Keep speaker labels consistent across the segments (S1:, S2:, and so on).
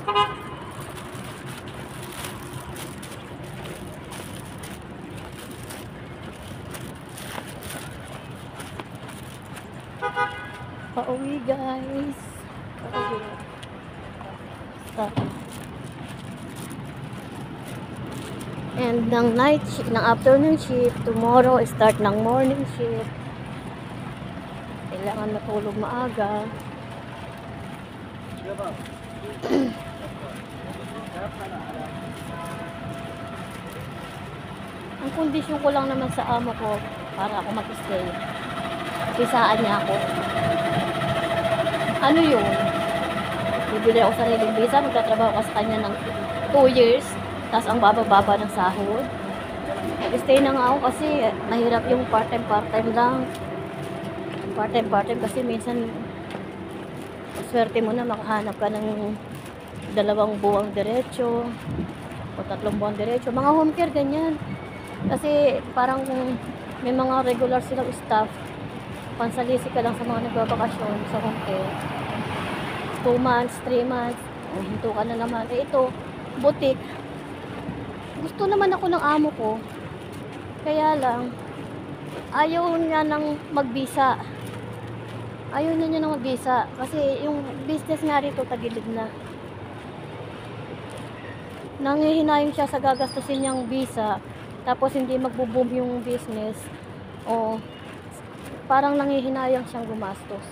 S1: Pauwi guys. Pauwi. Stop. And ng ng afternoon shift, tomorrow start ng morning shift. Kailangan matulog maaga. Ang kondisyon ko lang naman sa amo ko para ako mag-stay. Pisaan niya ako. Ano yun? Bibili ako sariling visa, magtatrabaho ka sa kanya ng 2 years, tapos ang baba-baba ng sahod. Nag-stay na nga ako kasi mahirap yung part-time lang. Part-time kasi minsan swerte mo na makahanap ka ng 2 buwang diretso o 3 buwang diretso. Mga home care ganyan. Kasi parang may mga regular silang staff, pansalisi ka lang sa mga nagbabakasyon sa home care. 2 months, 3 months, hinto ka na naman. Ito, butik. Gusto naman ako ng amo ko. Kaya lang, ayaw niya nang magbisa. Ayaw na niya nang magbisa. Kasi yung business nga rito, tagilid na. Nangihinayang siya sa gagastusin niyang visa. Tapos hindi magbo-boom yung business. O, parang nangihinayang siyang gumastos.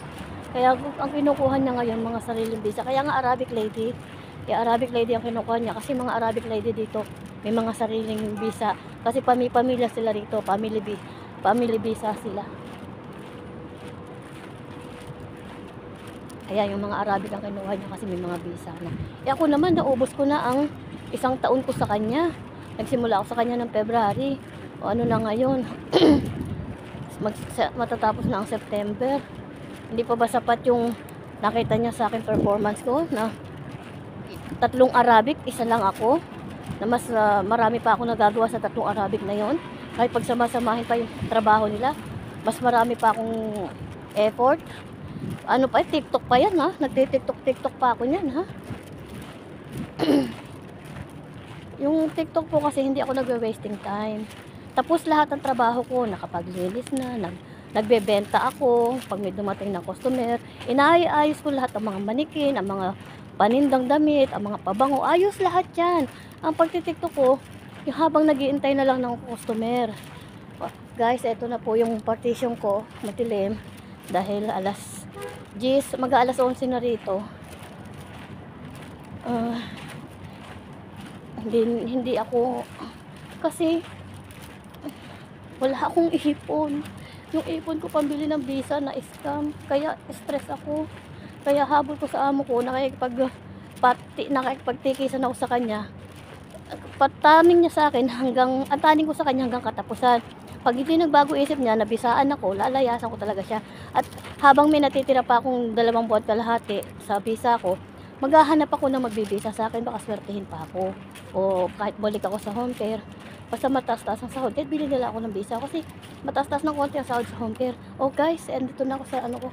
S1: Kaya ang kinukuha niya ngayon, mga sariling visa. Kaya nga Arabic lady. Kaya Arabic lady ang kinukuha niya. Kasi mga Arabic lady dito, may mga sariling visa. Kasi pamilya sila rito. Family visa sila. Kaya yung mga Arabic ang kinuha niya kasi may mga visa na. Ako naman, naubos ko na ang 1 taon ko sa kanya. Nagsimula ako sa kanya ng February. O ano na ngayon. Matatapos na ang September. Hindi pa ba sapat yung nakita niya sa akin performance ko na 3 Arabic, 1 lang ako. Na mas marami pa ako nagagawa sa 3 Arabic na yon. Kahit pagsamasamahin pa yung trabaho nila, mas marami pa akong effort. Ano pa, TikTok pa yan ha. Nagti-TikTok pa ako niyan ha. Yung TikTok po kasi hindi ako nagwe-wasting time. Tapos lahat ng trabaho ko, nakapaglinis na, nagbebenta ako, pag may dumating na customer, inaayos ko lahat ng mga manikin, ang mga panindang damit, ang mga pabango, ayos lahat yan. Ang pagti-TikTok ko, yung habang nagiintay na lang ng customer. Guys, eto na po yung partition ko, matilim, dahil alas 10, mag-aalas 11 na rito. Hindi ako, kasi wala akong ipon. Yung ipon ko pambili ng visa na scam, kaya stress ako. Kaya habol ko sa amo ko, nakikipagtikisan ako sa kanya. Pataning niya sa akin antaning ko sa kanya hanggang katapusan. Pag hindi nagbago isip niya, nabisaan ako, lalayasan ko talaga siya. At habang may natitira pa akong 2 buwan kalahati sa visa ko, maghahanap ako na magbibisa sa akin, baka swertihin pa ako. O kahit balik ako sa home care, basta mataas-taas ang sahod, kahit bili nila ako ng visa kasi mataas-taas ng konti ang sahod sa home care. Oh guys, and dito na ako sa ano ko.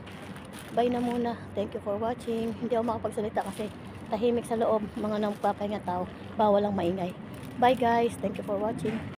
S1: Bye na muna. Thank you for watching. Hindi ako makapagsalita kasi tahimik sa loob, mga nang papahinga tao, bawal lang maingay. Bye guys, thank you for watching.